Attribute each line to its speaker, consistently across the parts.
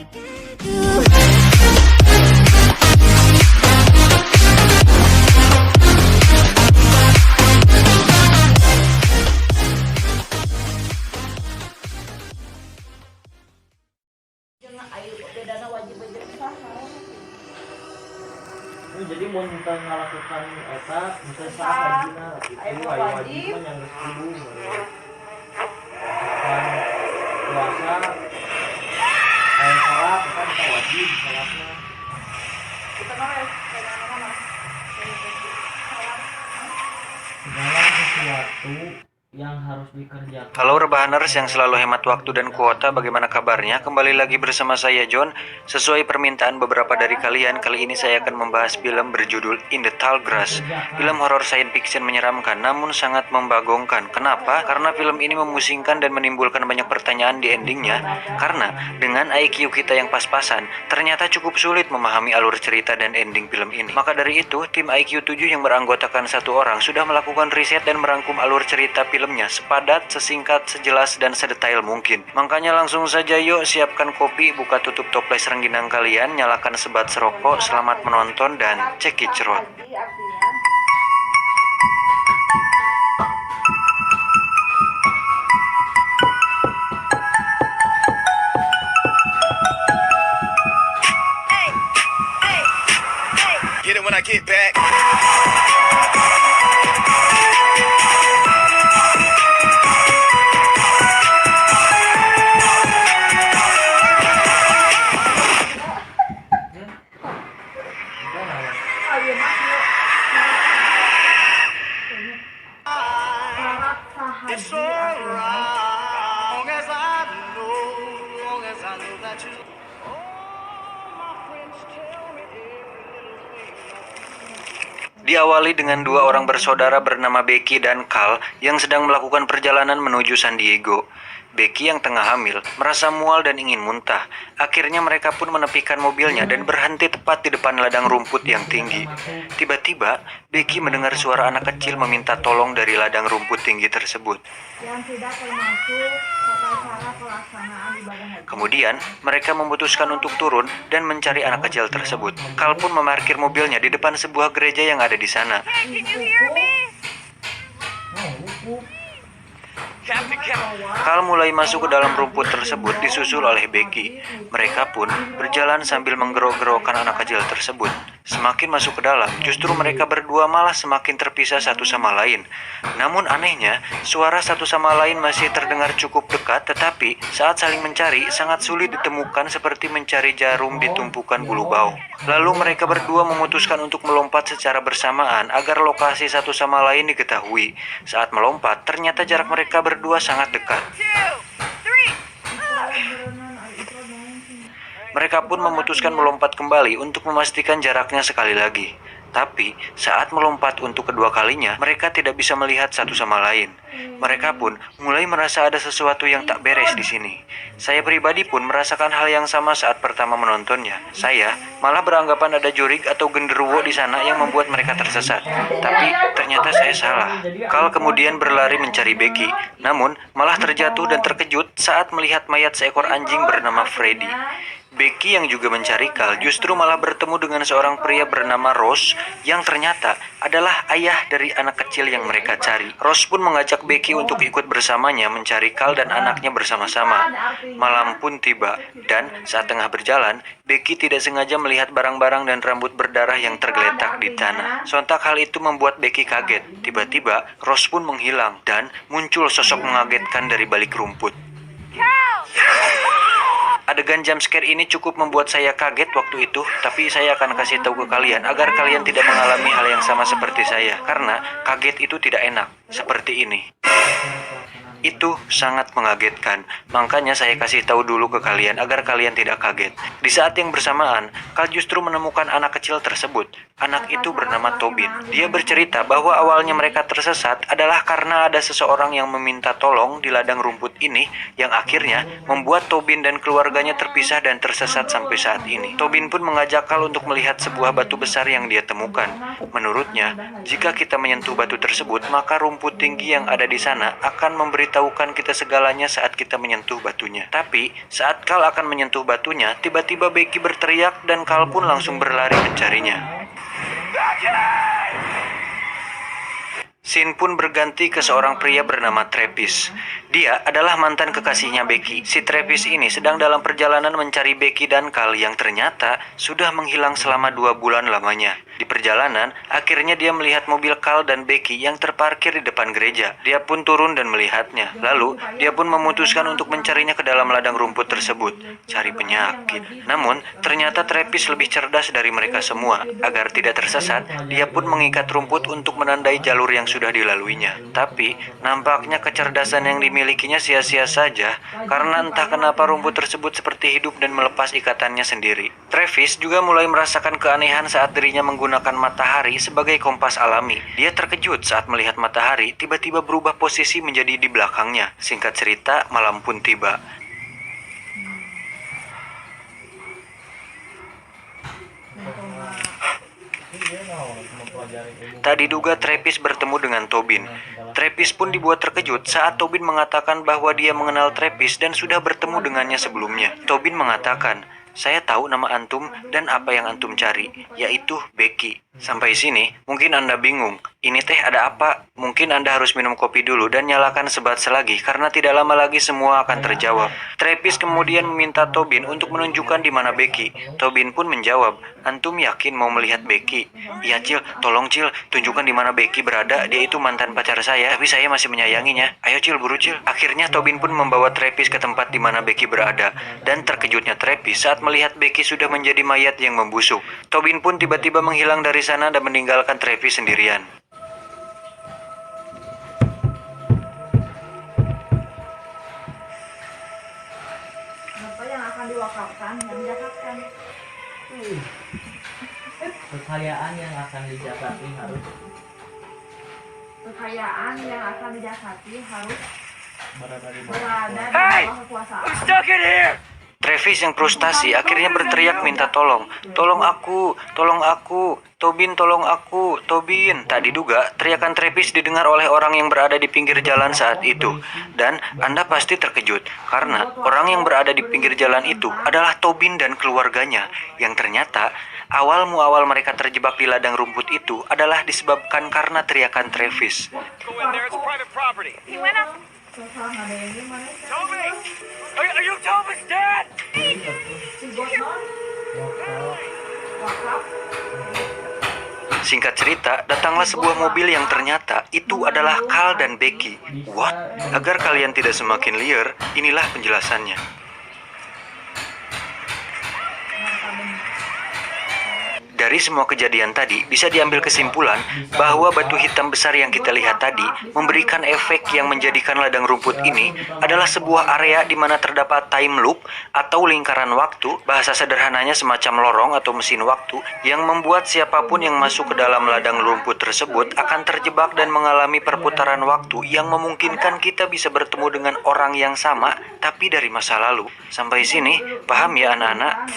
Speaker 1: Jadi mau minta ngelakukan eta bisa saat lagi itu wajib yang dulu puasa sholat kan kita wajib sholatnya segala sesuatu yang harus dikerjakan.
Speaker 2: Halo rebahaners yang selalu hemat waktu dan kuota, bagaimana kabarnya? Kembali lagi bersama saya John. Sesuai permintaan beberapa dari kalian, kali ini saya akan membahas film berjudul In the Tall Grass. Film horor science fiction menyeramkan namun sangat membagongkan. Kenapa? Karena film ini memusingkan dan menimbulkan banyak pertanyaan di endingnya. Karena dengan IQ kita yang pas-pasan, ternyata cukup sulit memahami alur cerita dan ending film ini. Maka dari itu, tim IQ 7 yang beranggotakan satu orang sudah melakukan riset dan merangkum alur cerita filmnya sepadat, sesingkat, sejelas, dan sedetail mungkin. Makanya langsung saja yuk siapkan kopi, buka tutup toples rengginang kalian, nyalakan sebat serokok, selamat menonton, dan cekicrot.
Speaker 3: Get it when I get back. It's so wrong as I know that you.
Speaker 2: Diawali dengan dua orang bersaudara bernama Becky dan Carl yang sedang melakukan perjalanan menuju San Diego. Becky yang tengah hamil merasa mual dan ingin muntah. Akhirnya mereka pun menepikan mobilnya dan berhenti tepat di depan ladang rumput yang tinggi. Tiba-tiba, Becky mendengar suara anak kecil meminta tolong dari ladang rumput tinggi tersebut. Kemudian, mereka memutuskan untuk turun dan mencari anak kecil tersebut. Carl pun memarkir mobilnya di depan sebuah gereja yang ada di sana. Carl mulai masuk ke dalam rumput tersebut disusul oleh Becky. Mereka pun berjalan sambil menggerok-gerokkan anak kecil tersebut. Semakin masuk ke dalam, justru mereka berdua malah semakin terpisah satu sama lain. Namun anehnya, suara satu sama lain masih terdengar cukup dekat, tetapi saat saling mencari sangat sulit ditemukan seperti mencari jarum di tumpukan bulu bau. Lalu mereka berdua memutuskan untuk melompat secara bersamaan agar lokasi satu sama lain diketahui. Saat melompat, ternyata jarak mereka berdua sangat dekat. Mereka pun memutuskan melompat kembali untuk memastikan jaraknya sekali lagi. Tapi, saat melompat untuk kedua kalinya, mereka tidak bisa melihat satu sama lain. Mereka pun mulai merasa ada sesuatu yang tak beres di sini. Saya pribadi pun merasakan hal yang sama saat pertama menontonnya. Saya malah beranggapan ada jurig atau genderuwo di sana yang membuat mereka tersesat. Tapi, ternyata saya salah. Carl kemudian berlari mencari Becky, namun malah terjatuh dan terkejut saat melihat mayat seekor anjing bernama Freddy. Becky yang juga mencari Carl justru malah bertemu dengan seorang pria bernama Ross yang ternyata adalah ayah dari anak kecil yang mereka cari. Ross pun mengajak Becky untuk ikut bersamanya mencari Carl dan anaknya bersama-sama. Malam pun tiba dan saat tengah berjalan, Becky tidak sengaja melihat barang-barang dan rambut berdarah yang tergeletak di tanah. Sontak hal itu membuat Becky kaget. Tiba-tiba Ross pun menghilang dan muncul sosok mengagetkan dari balik rumput. Adegan jumpscare ini cukup membuat saya kaget waktu itu, tapi saya akan kasih tahu ke kalian agar kalian tidak mengalami hal yang sama seperti saya, karena kaget itu tidak enak, seperti ini. Itu sangat mengagetkan, makanya saya kasih tahu dulu ke kalian agar kalian tidak kaget. Di saat yang bersamaan, Carl justru menemukan anak kecil tersebut. Anak itu bernama Tobin. Dia bercerita bahwa awalnya mereka tersesat adalah karena ada seseorang yang meminta tolong di ladang rumput ini yang akhirnya membuat Tobin dan keluarganya terpisah dan tersesat sampai saat ini. Tobin pun mengajak Carl untuk melihat sebuah batu besar yang dia temukan. Menurutnya, jika kita menyentuh batu tersebut, maka rumput tinggi yang ada di sana akan memberi memberitahukan kita segalanya saat kita menyentuh batunya. Tapi, saat Carl akan menyentuh batunya, tiba-tiba Becky berteriak dan Carl pun langsung berlari mencarinya. Scene pun berganti ke seorang pria bernama Travis. Dia adalah mantan kekasihnya Becky. Si Travis ini sedang dalam perjalanan mencari Becky dan Carl yang ternyata sudah menghilang selama 2 bulan lamanya. Di perjalanan, akhirnya dia melihat mobil Carl dan Becky yang terparkir di depan gereja. Dia pun turun dan melihatnya. Lalu, dia pun memutuskan untuk mencarinya ke dalam ladang rumput tersebut. Cari penyakit. Namun, ternyata Travis lebih cerdas dari mereka semua. Agar tidak tersesat, dia pun mengikat rumput untuk menandai jalur yang sudah dilaluinya. Tapi, nampaknya kecerdasan yang dimilikinya sia-sia saja karena entah kenapa rumput tersebut seperti hidup dan melepas ikatannya sendiri. Travis juga mulai merasakan keanehan saat dirinya menggunakan matahari sebagai kompas alami. Dia terkejut saat melihat matahari tiba-tiba berubah posisi menjadi di belakangnya. Singkat cerita, malam pun tiba. Tak diduga Travis bertemu dengan Tobin. Travis pun dibuat terkejut saat Tobin mengatakan bahwa dia mengenal Travis dan sudah bertemu dengannya sebelumnya. Tobin mengatakan, "Saya tahu nama antum dan apa yang antum cari, yaitu Becky." Sampai sini, mungkin Anda bingung. Ini teh ada apa? Mungkin Anda harus minum kopi dulu dan nyalakan sebat selagi karena tidak lama lagi semua akan terjawab. Travis kemudian meminta Tobin untuk menunjukkan di mana Becky. Tobin pun menjawab, "Antum yakin mau melihat Becky?" "Iya Cil, tolong Cil, tunjukkan di mana Becky berada. Dia itu mantan pacar saya, tapi saya masih menyayanginya. Ayo Cil, buru Cil." Akhirnya Tobin pun membawa Travis ke tempat di mana Becky berada. Dan terkejutnya Travis saat melihat Becky sudah menjadi mayat yang membusuk. Tobin pun tiba-tiba menghilang dari sana dan meninggalkan Travis sendirian.
Speaker 4: Apa yang akan diwakafkan dan dizakatkan?
Speaker 1: Kekayaan yang akan dijagati harus
Speaker 4: Kekayaan yang akan dizakati harus
Speaker 1: berada di
Speaker 4: berada di
Speaker 3: Hey!
Speaker 4: bawah kekuasaan.
Speaker 3: Stuck in here!
Speaker 2: Travis yang frustasi akhirnya berteriak minta tolong. "Tolong aku, tolong aku, Tobin tolong aku, Tobin." Tak diduga, teriakan Travis didengar oleh orang yang berada di pinggir jalan saat itu. Dan Anda pasti terkejut, karena orang yang berada di pinggir jalan itu adalah Tobin dan keluarganya. Yang ternyata, awal muawal mereka terjebak di ladang rumput itu adalah disebabkan karena teriakan Travis.
Speaker 3: Go in there, it's private property.
Speaker 4: Susah ada yang gimana?
Speaker 3: Toby! Are you Toby's dad?
Speaker 4: Si Gotnon wakaf.
Speaker 2: Singkat cerita, datanglah sebuah mobil yang ternyata itu adalah Carl dan Becky. What? Agar kalian tidak semakin liar, inilah penjelasannya. Dari semua kejadian tadi, bisa diambil kesimpulan bahwa batu hitam besar yang kita lihat tadi memberikan efek yang menjadikan ladang rumput ini adalah sebuah area di mana terdapat time loop atau lingkaran waktu, bahasa sederhananya semacam lorong atau mesin waktu, yang membuat siapapun yang masuk ke dalam ladang rumput tersebut akan terjebak dan mengalami perputaran waktu yang memungkinkan kita bisa bertemu dengan orang yang sama, tapi dari masa lalu. Sampai sini, paham ya anak-anak?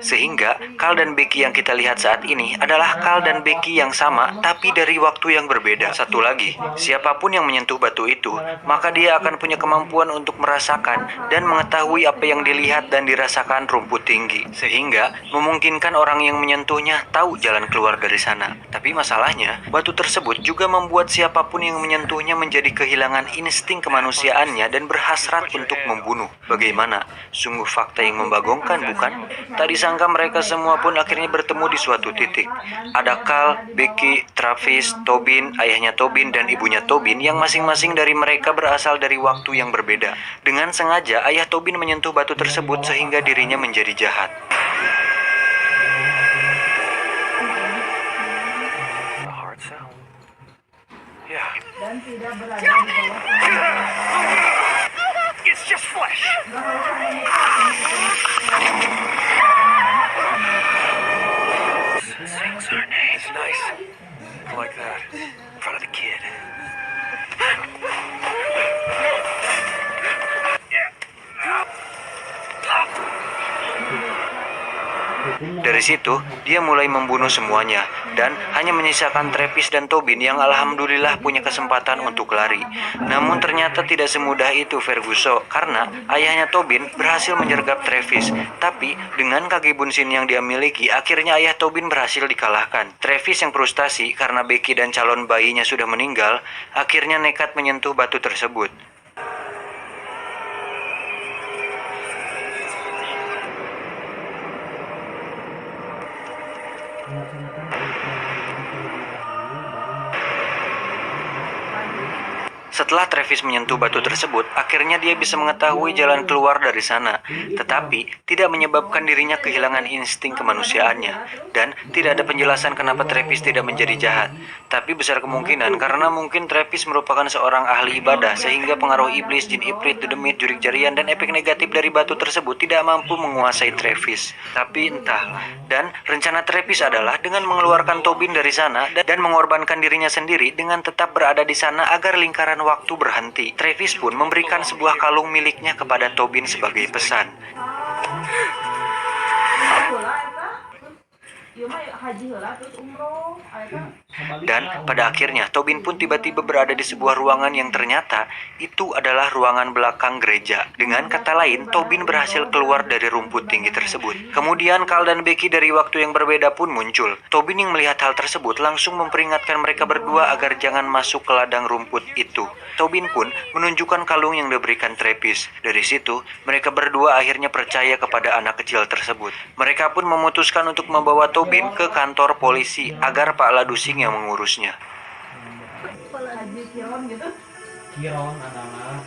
Speaker 2: Sehingga Carl dan Becky yang kita lihat saat ini adalah Carl dan Becky yang sama tapi dari waktu yang berbeda. Satu lagi, siapapun yang menyentuh batu itu, maka dia akan punya kemampuan untuk merasakan dan mengetahui apa yang dilihat dan dirasakan rumput tinggi. Sehingga memungkinkan orang yang menyentuhnya tahu jalan keluar dari sana. Tapi masalahnya, batu tersebut juga membuat siapapun yang menyentuhnya menjadi kehilangan insting kemanusiaannya dan berhasrat untuk membunuh. Bagaimana? Sungguh fakta yang membagongkan, bukan? Tak disangka mereka semua pun akhirnya bertemu di suatu titik. Ada Carl, Becky, Travis, Tobin, ayahnya Tobin dan ibunya Tobin yang masing-masing dari mereka berasal dari waktu yang berbeda. Dengan sengaja ayah Tobin menyentuh batu tersebut sehingga dirinya menjadi jahat.
Speaker 4: Dan tidak berada di bawah kekuasaan.
Speaker 3: It's just flesh. Sings our name. It's nice. Like that. In front of the kid.
Speaker 2: Dari situ, dia mulai membunuh semuanya dan hanya menyisakan Travis dan Tobin yang alhamdulillah punya kesempatan untuk lari. Namun ternyata tidak semudah itu Ferguson karena ayahnya Tobin berhasil menyergap Travis. Tapi dengan kaki bunsin yang dia miliki, akhirnya ayah Tobin berhasil dikalahkan. Travis yang frustasi karena Becky dan calon bayinya sudah meninggal, akhirnya nekat menyentuh batu tersebut.
Speaker 1: Melaksanakan terlebih dahulu,
Speaker 2: Setelah Travis menyentuh batu tersebut, akhirnya dia bisa mengetahui jalan keluar dari sana. Tetapi, tidak menyebabkan dirinya kehilangan insting kemanusiaannya. Dan tidak ada penjelasan kenapa Travis tidak menjadi jahat. Tapi besar kemungkinan karena mungkin Travis merupakan seorang ahli ibadah sehingga pengaruh iblis, jin ifrit, dedemit, jurik jarian, dan efek negatif dari batu tersebut tidak mampu menguasai Travis. Tapi entahlah. Dan rencana Travis adalah dengan mengeluarkan Tobin dari sana dan mengorbankan dirinya sendiri dengan tetap berada di sana agar lingkaran waktu berhenti. Travis pun memberikan sebuah kalung miliknya kepada Tobin sebagai pesan. Dan pada akhirnya Tobin pun tiba-tiba berada di sebuah ruangan yang ternyata itu adalah ruangan belakang gereja. Dengan kata lain, Tobin berhasil keluar dari rumput tinggi tersebut. Kemudian Carl dan Becky dari waktu yang berbeda pun muncul. Tobin yang melihat hal tersebut langsung memperingatkan mereka berdua agar jangan masuk ke ladang rumput itu. Tobin pun menunjukkan kalung yang diberikan Travis. Dari situ, mereka berdua akhirnya percaya kepada anak kecil tersebut. Mereka pun memutuskan untuk membawa Tobin ke kantor polisi agar Pak Ladusing yang mengurusnya.
Speaker 1: Kiron adalah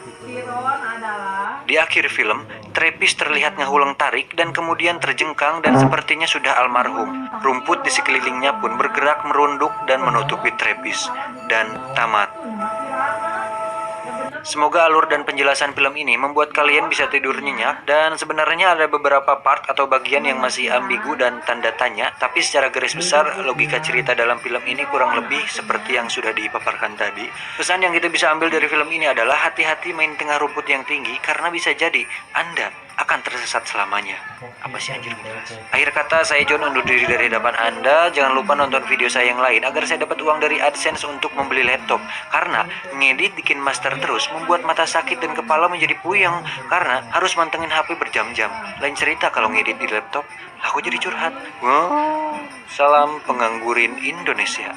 Speaker 2: Di akhir film, Travis terlihat ngehuleng tarik dan kemudian terjengkang dan sepertinya sudah almarhum. Rumput di sekelilingnya pun bergerak merunduk dan menutupi Travis. Dan tamat. Semoga alur dan penjelasan film ini membuat kalian bisa tidur nyenyak, dan sebenarnya ada beberapa part atau bagian yang masih ambigu dan tanda tanya, tapi secara garis besar logika cerita dalam film ini kurang lebih seperti yang sudah dipaparkan tadi. Pesan yang kita bisa ambil dari film ini adalah hati-hati main tengah rumput yang tinggi karena bisa jadi Anda akan tersesat selamanya. Apa sih anjir? Akhir kata, saya John undur diri dari hadapan Anda. Jangan lupa nonton video saya yang lain agar saya dapat uang dari AdSense untuk membeli laptop. Karena ngedit bikin master terus membuat mata sakit dan kepala menjadi puyeng karena harus mantengin HP berjam-jam. Lain cerita kalau ngedit di laptop, aku jadi curhat. Wow. Salam penganggurin Indonesia.